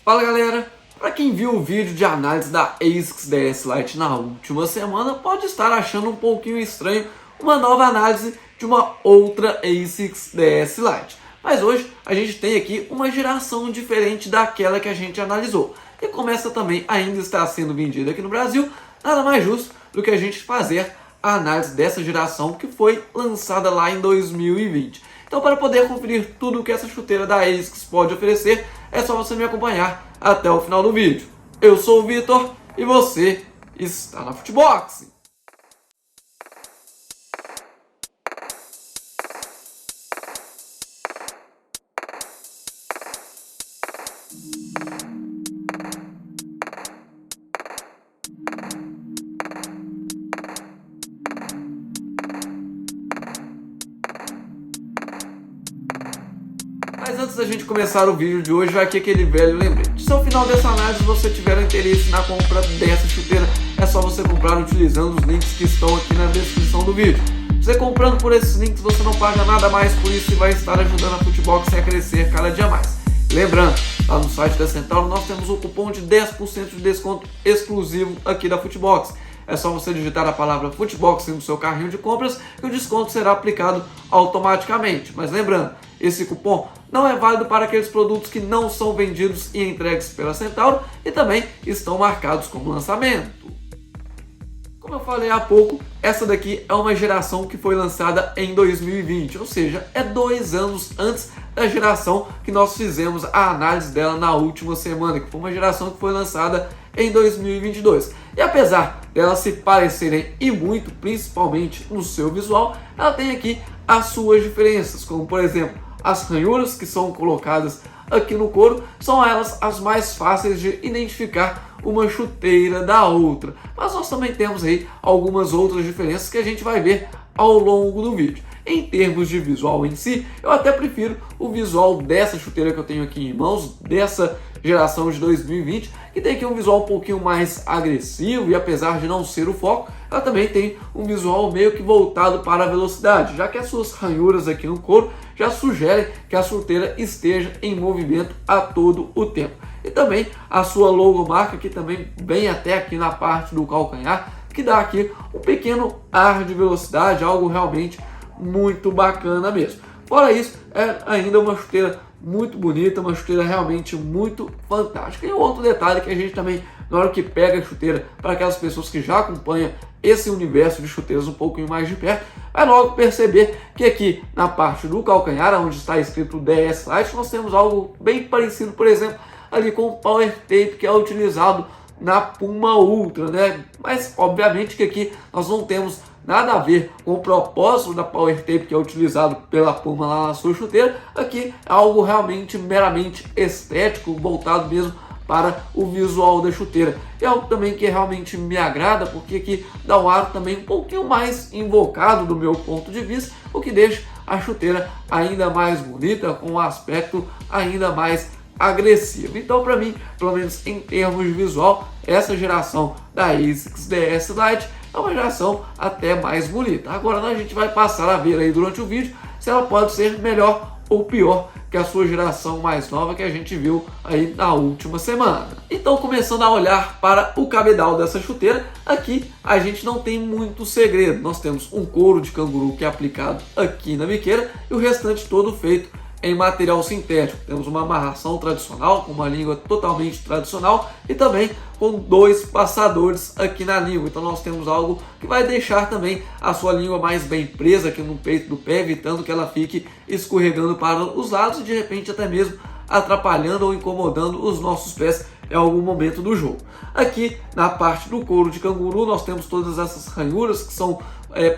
Fala galera, para quem viu o vídeo de análise da ASICS DS Lite na última semana, pode estar achando um pouquinho estranho uma nova análise de uma outra ASICS DS Lite. Mas hoje a gente tem aqui uma geração diferente daquela que a gente analisou. E como essa também ainda está sendo vendida aqui no Brasil, nada mais justo do que a gente fazer a análise dessa geração que foi lançada lá em 2020. Então, para poder conferir tudo o que essa chuteira da ASICS pode oferecer, é só você me acompanhar até o final do vídeo. Eu sou o Vitor e você está na Futebox. Mas antes da gente começar o vídeo de hoje, vai aqui aquele velho lembrete. Se ao final dessa análise você tiver interesse na compra dessa chuteira, é só você comprar utilizando os links que estão aqui na descrição do vídeo. Você comprando por esses links, você não paga nada mais por isso e vai estar ajudando a Futebox a crescer cada dia mais. Lembrando, lá no site da Centauro nós temos um cupom de 10% de desconto exclusivo aqui da Futebox. É só você digitar a palavra Futebox no seu carrinho de compras e o desconto será aplicado automaticamente. Mas lembrando, esse cupom não é válido para aqueles produtos que não são vendidos e entregues pela Centauro e também estão marcados como lançamento. Como eu falei há pouco, essa daqui é uma geração que foi lançada em 2020, ou seja, é 2 anos antes da geração que nós fizemos a análise dela na última semana, que foi uma geração que foi lançada em 2022. E apesar delas se parecerem e muito, principalmente no seu visual, ela tem aqui as suas diferenças, como por exemplo, as ranhuras que são colocadas aqui no couro, são elas as mais fáceis de identificar uma chuteira da outra. Mas nós também temos aí algumas outras diferenças que a gente vai ver ao longo do vídeo. Em termos de visual em si, eu até prefiro o visual dessa chuteira que eu tenho aqui em mãos, dessa geração de 2020, que tem aqui um visual um pouquinho mais agressivo e apesar de não ser o foco, ela também tem um visual meio que voltado para a velocidade, já que as suas ranhuras aqui no couro já sugerem que a chuteira esteja em movimento a todo o tempo. E também a sua logomarca, que também vem até aqui na parte do calcanhar, que dá aqui um pequeno ar de velocidade, algo realmente muito bacana mesmo. Fora isso, é ainda uma chuteira muito bonita, uma chuteira realmente muito fantástica. E um outro detalhe que a gente também, na hora que pega a chuteira, para aquelas pessoas que já acompanham esse universo de chuteiras um pouquinho mais de perto, vai logo perceber que aqui na parte do calcanhar, onde está escrito DS Lite, nós temos algo bem parecido, por exemplo, ali com o Power Tape que é utilizado na Puma Ultra, né? Mas obviamente que aqui nós não temos nada a ver com o propósito da Power Tape que é utilizado pela Puma lá na sua chuteira. Aqui é algo realmente meramente estético, voltado mesmo para o visual da chuteira. É algo também que realmente me agrada, porque aqui dá um ar também um pouquinho mais invocado do meu ponto de vista, o que deixa a chuteira ainda mais bonita, com um aspecto ainda mais agressivo. Então, para mim, pelo menos em termos de visual, essa geração da ASICS DS Lite é uma geração até mais bonita. Agora a gente vai passar a ver aí durante o vídeo se ela pode ser melhor ou pior que a sua geração mais nova que a gente viu aí na última semana. Então, começando a olhar para o cabedal dessa chuteira, aqui a gente não tem muito segredo. Nós temos um couro de canguru que é aplicado aqui na biqueira e o restante todo feito em material sintético. Temos uma amarração tradicional, com uma língua totalmente tradicional e também com 2 passadores aqui na língua. Então nós temos algo que vai deixar também a sua língua mais bem presa aqui no peito do pé, evitando que ela fique escorregando para os lados e de repente até mesmo atrapalhando ou incomodando os nossos pés em algum momento do jogo. Aqui na parte do couro de canguru nós temos todas essas ranhuras que são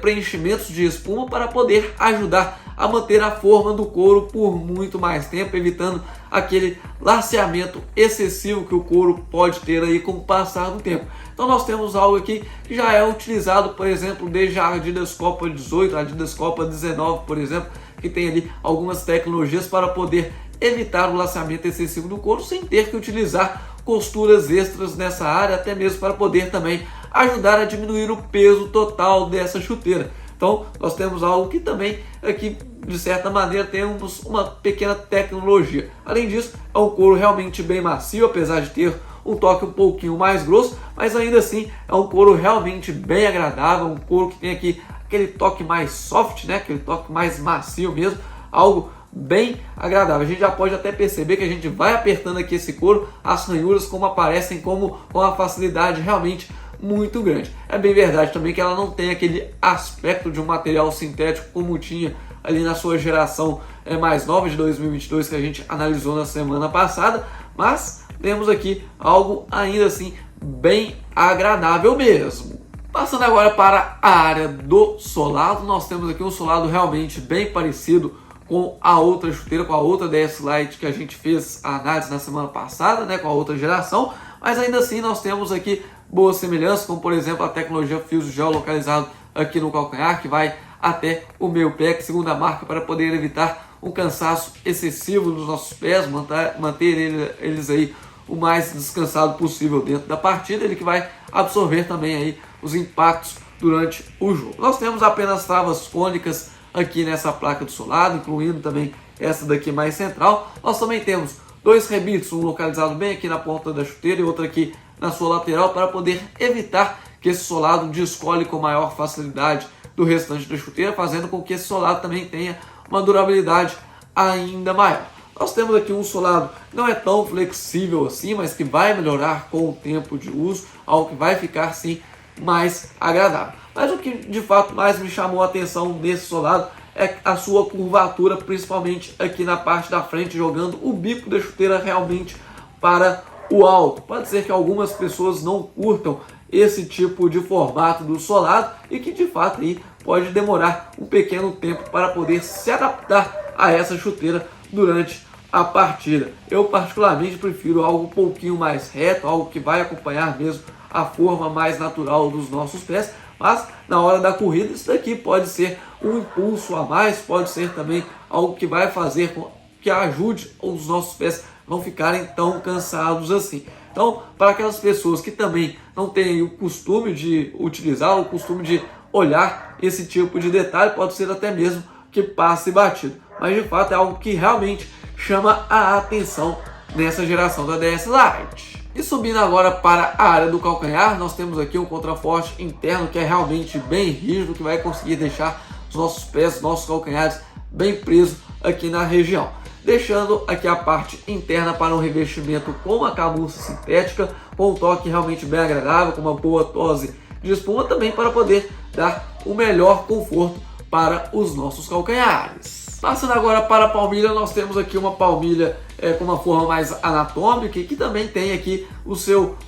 preenchimentos de espuma para poder ajudar a manter a forma do couro por muito mais tempo, evitando aquele laceamento excessivo que o couro pode ter aí com o passar do tempo. Então nós temos algo aqui que já é utilizado, por exemplo, desde a Adidas Copa 18, a Adidas Copa 19, por exemplo, que tem ali algumas tecnologias para poder evitar o laceamento excessivo do couro sem ter que utilizar costuras extras nessa área, até mesmo para poder também ajudar a diminuir o peso total dessa chuteira. Então nós temos algo que também aqui de certa maneira temos uma pequena tecnologia. Além disso, é um couro realmente bem macio, apesar de ter um toque um pouquinho mais grosso, mas ainda assim é um couro realmente bem agradável, um couro que tem aqui aquele toque mais soft, né? Aquele toque mais macio mesmo, algo bem agradável. A gente já pode até perceber que a gente vai apertando aqui esse couro, as ranhuras como aparecem com uma facilidade realmente muito grande. É bem verdade também que ela não tem aquele aspecto de um material sintético como tinha ali na sua geração mais nova de 2022 que a gente analisou na semana passada, mas temos aqui algo ainda assim bem agradável mesmo. Passando agora para a área do solado, nós temos aqui um solado realmente bem parecido com a outra chuteira, com a outra DS Lite que a gente fez a análise na semana passada, né, com a outra geração, mas ainda assim nós temos aqui boas semelhanças, como por exemplo a tecnologia Fuso Gel localizado aqui no calcanhar, que vai até o meio pé, que segundo a marca, para poder evitar um cansaço excessivo dos nossos pés, manter eles aí o mais descansado possível dentro da partida, ele que vai absorver também aí os impactos durante o jogo. Nós temos apenas travas cônicas aqui nessa placa do solado, incluindo também essa daqui mais central. Nós também temos dois rebites, um localizado bem aqui na ponta da chuteira e outro aqui na sua lateral, para poder evitar que esse solado descole com maior facilidade do restante da chuteira, fazendo com que esse solado também tenha uma durabilidade ainda maior. Nós temos aqui um solado que não é tão flexível assim, mas que vai melhorar com o tempo de uso, algo que vai ficar sim mais agradável. Mas o que de fato mais me chamou a atenção desse solado é a sua curvatura, principalmente aqui na parte da frente, jogando o bico da chuteira realmente para o alto. Pode ser que algumas pessoas não curtam esse tipo de formato do solado e que de fato aí pode demorar um pequeno tempo para poder se adaptar a essa chuteira durante a partida. Eu particularmente prefiro algo um pouquinho mais reto, algo que vai acompanhar mesmo a forma mais natural dos nossos pés, mas na hora da corrida isso daqui pode ser um impulso a mais, pode ser também algo que vai fazer com que ajude os nossos pés não ficarem tão cansados assim. Então, para aquelas pessoas que também não têm o costume de utilizar, o costume de olhar esse tipo de detalhe, pode ser até mesmo que passe batido. Mas de fato é algo que realmente chama a atenção nessa geração da DS Lite. E subindo agora para a área do calcanhar, nós temos aqui um contraforte interno que é realmente bem rígido, que vai conseguir deixar os nossos pés, nossos calcanhares bem presos aqui na região. Deixando aqui a parte interna para um revestimento com uma camurça sintética, com um toque realmente bem agradável, com uma boa dose de espuma também para poder dar o melhor conforto para os nossos calcanhares. Passando agora para a palmilha, nós temos aqui uma palmilha com uma forma mais anatômica e que também tem aqui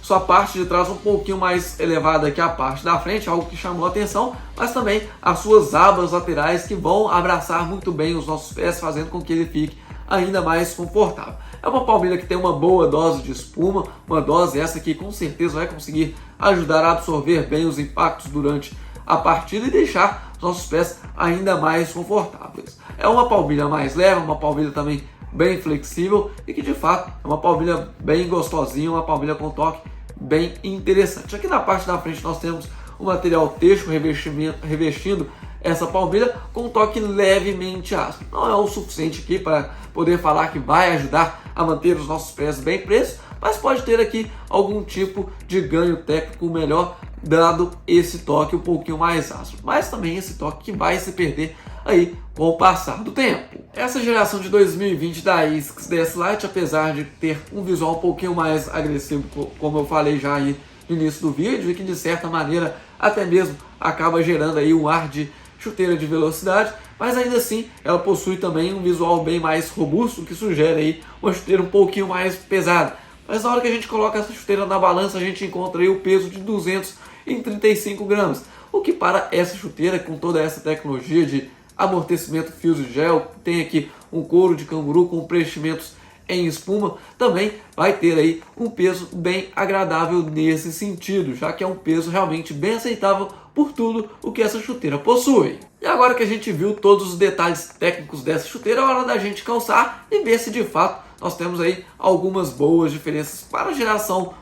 sua parte de trás um pouquinho mais elevada que a parte da frente, algo que chamou a atenção, mas também as suas abas laterais que vão abraçar muito bem os nossos pés, fazendo com que ele fique ainda mais confortável. É uma palmilha que tem uma boa dose de espuma, uma dose essa que com certeza vai conseguir ajudar a absorver bem os impactos durante a partida e deixar os nossos pés ainda mais confortáveis. É uma palmilha mais leve, uma palmilha também bem flexível e que de fato é uma palmilha bem gostosinha, uma palmilha com toque bem interessante. Aqui na parte da frente nós temos o material têxtil revestindo essa palmilha com um toque levemente áspero. Não é o suficiente aqui para poder falar que vai ajudar a manter os nossos pés bem presos, mas pode ter aqui algum tipo de ganho técnico melhor, dado esse toque um pouquinho mais áspero. Mas também esse toque que vai se perder aí com o passar do tempo. Essa geração de 2020 da ASICS DS Lite, apesar de ter um visual um pouquinho mais agressivo, como eu falei já aí no início do vídeo, e que de certa maneira até mesmo acaba gerando aí um ar de chuteira de velocidade, mas ainda assim ela possui também um visual bem mais robusto, que sugere aí uma chuteira um pouquinho mais pesada. Mas na hora que a gente coloca essa chuteira na balança, a gente encontra aí o peso de 235 gramas, o que para essa chuteira, com toda essa tecnologia de amortecimento Fuso Gel, tem aqui um couro de canguru com preenchimentos em espuma, também vai ter aí um peso bem agradável nesse sentido, já que é um peso realmente bem aceitável por tudo o que essa chuteira possui. E agora que a gente viu todos os detalhes técnicos dessa chuteira, é hora da gente calçar e ver se de fato nós temos aí algumas boas diferenças para a geração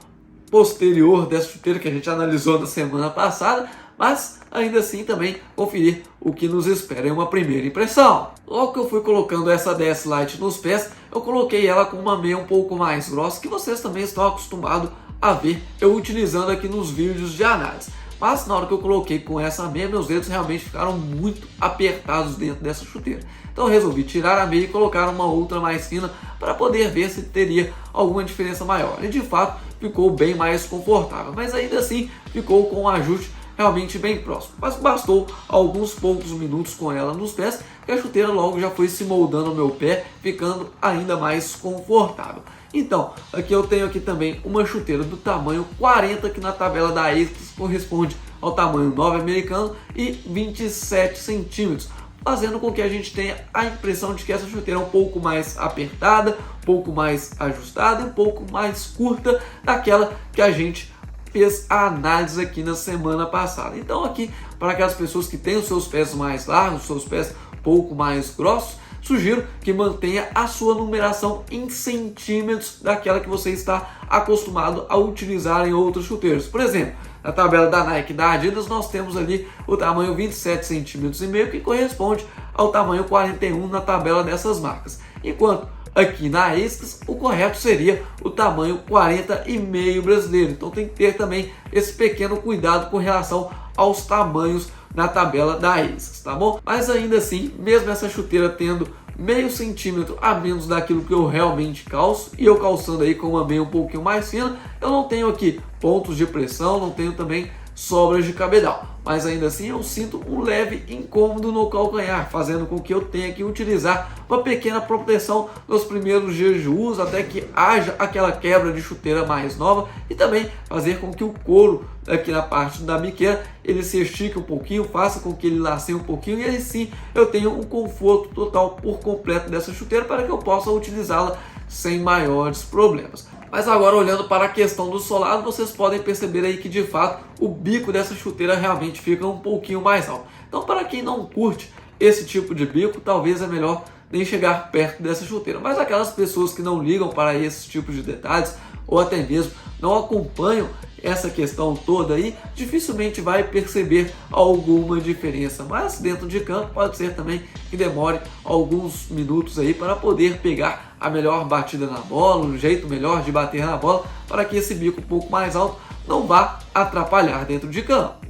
posterior dessa chuteira que a gente analisou na semana passada, mas ainda assim também conferir o que nos espera em uma primeira impressão. Logo que eu fui colocando essa DS Lite nos pés, eu coloquei ela com uma meia um pouco mais grossa, que vocês também estão acostumados a ver eu utilizando aqui nos vídeos de análise. Mas na hora que eu coloquei com essa meia, meus dedos realmente ficaram muito apertados dentro dessa chuteira. Então eu resolvi tirar a meia e colocar uma outra mais fina para poder ver se teria alguma diferença maior. E de fato ficou bem mais confortável, mas ainda assim ficou com um ajuste realmente bem próximo. Mas bastou alguns poucos minutos com ela nos pés que a chuteira logo já foi se moldando ao meu pé, ficando ainda mais confortável. Então, aqui eu tenho aqui também uma chuteira do tamanho 40, que na tabela da ASICS corresponde ao tamanho 9 americano e 27 centímetros, fazendo com que a gente tenha a impressão de que essa chuteira é um pouco mais apertada, um pouco mais ajustada e um pouco mais curta daquela que a gente fez a análise aqui na semana passada. Então aqui, para aquelas pessoas que têm os seus pés mais largos, os seus pés um pouco mais grossos, sugiro que mantenha a sua numeração em centímetros daquela que você está acostumado a utilizar em outros chuteiros. Por exemplo, na tabela da Nike e da Adidas nós temos ali o tamanho 27 centímetros e meio, que corresponde ao tamanho 41 na tabela dessas marcas. Enquanto aqui na ASICS o correto seria o tamanho 40,5 brasileiro. Então tem que ter também esse pequeno cuidado com relação aos tamanhos na tabela da ASICS, tá bom? Mas ainda assim, mesmo essa chuteira tendo meio centímetro a menos daquilo que eu realmente calço, e eu calçando aí com uma meia um pouquinho mais fina, eu não tenho aqui pontos de pressão, não tenho também sobras de cabedal, mas ainda assim eu sinto um leve incômodo no calcanhar, fazendo com que eu tenha que utilizar uma pequena proteção nos primeiros dias de uso, até que haja aquela quebra de chuteira mais nova, e também fazer com que o couro aqui na parte da biqueira ele se estique um pouquinho, faça com que ele laceie um pouquinho, e aí sim eu tenho um conforto total por completo dessa chuteira para que eu possa utilizá-la sem maiores problemas. Mas agora, olhando para a questão do solado, vocês podem perceber aí que de fato o bico dessa chuteira realmente fica um pouquinho mais alto. Então, para quem não curte esse tipo de bico, talvez é melhor nem chegar perto dessa chuteira. Mas aquelas pessoas que não ligam para esses tipos de detalhes, ou até mesmo não acompanham essa questão toda aí, dificilmente vai perceber alguma diferença. Mas dentro de campo pode ser também que demore alguns minutos aí para poder pegar a melhor batida na bola, um jeito melhor de bater na bola, para que esse bico um pouco mais alto não vá atrapalhar dentro de campo.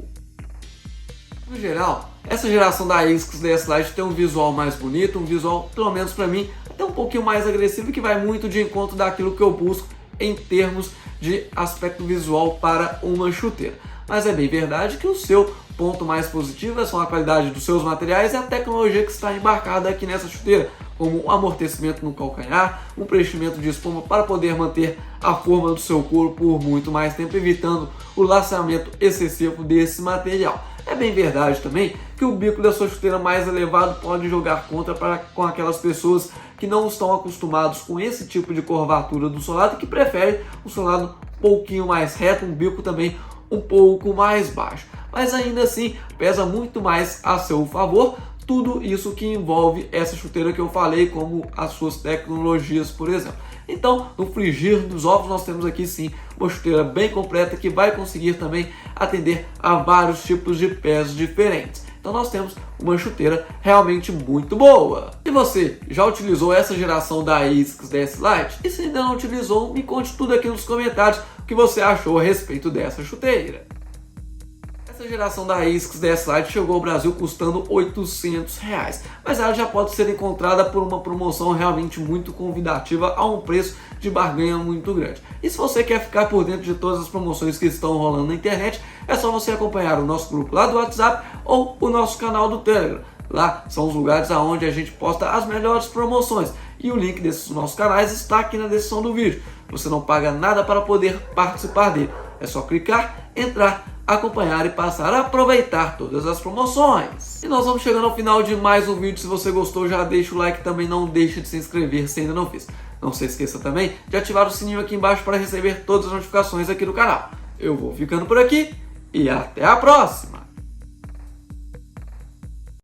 No geral, essa geração da ASICS DS Lite tem um visual mais bonito, um visual, pelo menos para mim, até um pouquinho mais agressivo, que vai muito de encontro daquilo que eu busco em termos de aspecto visual para uma chuteira. Mas é bem verdade que o seu ponto mais positivo são a qualidade dos seus materiais e a tecnologia que está embarcada aqui nessa chuteira, como um amortecimento no calcanhar, um preenchimento de espuma para poder manter a forma do seu couro por muito mais tempo, evitando o laceamento excessivo desse material. É bem verdade também que o bico da sua chuteira mais elevado pode jogar contra com aquelas pessoas que não estão acostumados com esse tipo de curvatura do solado e que preferem um solado um pouquinho mais reto, um bico também um pouco mais baixo. Mas ainda assim pesa muito mais a seu favor tudo isso que envolve essa chuteira que eu falei, como as suas tecnologias, por exemplo. Então, no frigir dos ovos, nós temos aqui sim uma chuteira bem completa que vai conseguir também atender a vários tipos de pés diferentes. Então nós temos uma chuteira realmente muito boa. E você, já utilizou essa geração da ASICS DS Lite? E se ainda não utilizou, me conte tudo aqui nos comentários o que você achou a respeito dessa chuteira. Essa geração da ASICS DS Lite chegou ao Brasil custando R$800, mas ela já pode ser encontrada por uma promoção realmente muito convidativa a um preço de barganha muito grande. E se você quer ficar por dentro de todas as promoções que estão rolando na internet, é só você acompanhar o nosso grupo lá do WhatsApp ou o nosso canal do Telegram. Lá são os lugares onde a gente posta as melhores promoções. E o link desses nossos canais está aqui na descrição do vídeo. Você não paga nada para poder participar dele. É só clicar, entrar, acompanhar e passar a aproveitar todas as promoções. E nós vamos chegando ao final de mais um vídeo. Se você gostou, já deixa o like, também não deixe de se inscrever se ainda não fez. Não se esqueça também de ativar o sininho aqui embaixo para receber todas as notificações aqui do canal. Eu vou ficando por aqui e até a próxima!